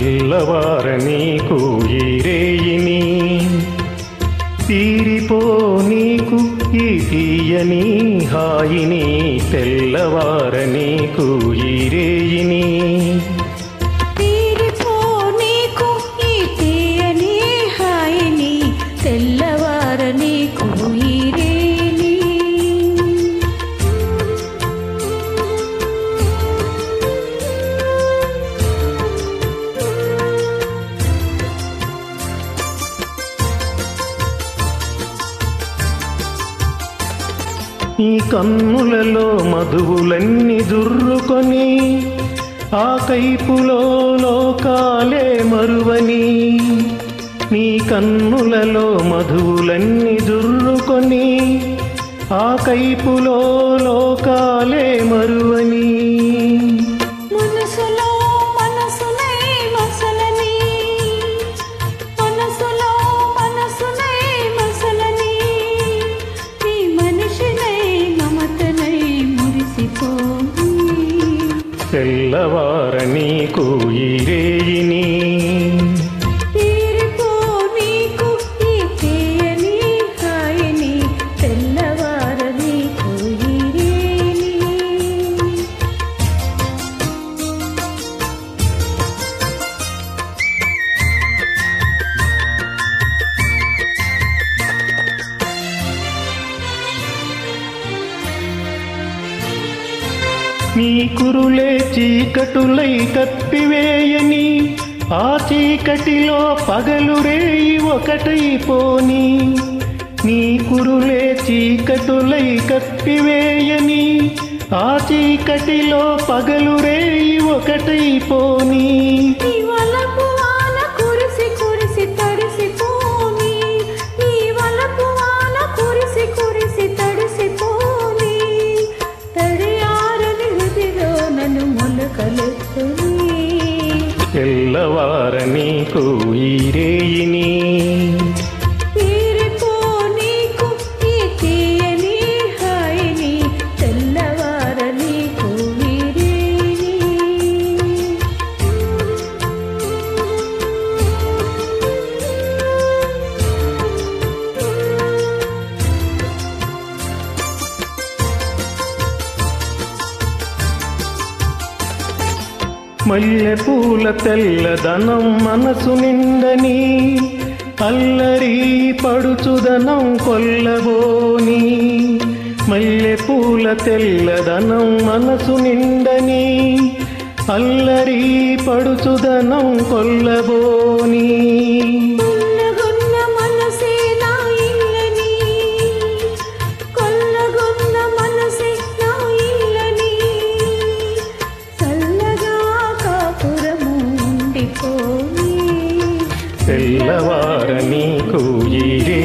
తెల్లవార నీకు ఈ రేయిని తీరిపో నీకు ఈ తీయని హాయిని తెల్లవార నీకు ఈ రేయిని తీరిపో నీకు ఈ తీయని హాయిని తెల్లవార నీకు ఈ రేయిని నీ కన్నులలో మధువులన్నీ దుర్రుకొని ఆ కైపులో లోకాలే మరువని నీ కన్నులలో మధువులన్నీ దుర్రుకొని ఆ కైపులో లోకాలే మరువని మనసులో మనసునై మసలని మనసులో మనసునై మసలని ఈ మనిషినై మమతనై మురిసిపోయి తెల్లవార నీకు ఈ రేయిని తీరిపో నీకు ఈ తీయని హాయిని తెల్లవార నీకు ఈ రేయిని నీ కురులే చీకటులై కప్పివేయని ఆ చీకటిలో పగలు రేయి ఒకటైపోని నీ కురులే చీకటులై కప్పివేయని ఆ చీకటిలో పగలు రేయి ఒకటైపోని నీ వలపు వాన కురిసి కురిసి తడిసిపోని నీ వలపు వాన కురిసి కురిసి తడిసిపోని తడియారని హృదిలో నన్ను మొలకలెత్తుని తెల్లవార నీకు ఈ రేయిని తీరిపో నీకు ఈ తీయని హాయిని తెల్లవార నీకు ఈ రేయిని మల్లె పూల తెల్లదనం మనసు నిండని అల్లరి పడుచుదనం కొల్లబోని మల్లె పూల తెల్లదనం మనసు నిండని అల్లరి పడుచుదనం కొల్లబోని కొల్లగొన్న మనసే నా ఇల్లని కొల్లగొన్న మనసే నా ఇల్లని చల్లగా కాపురము ఉండిపోయి తెల్లవార నీకు ఈ రే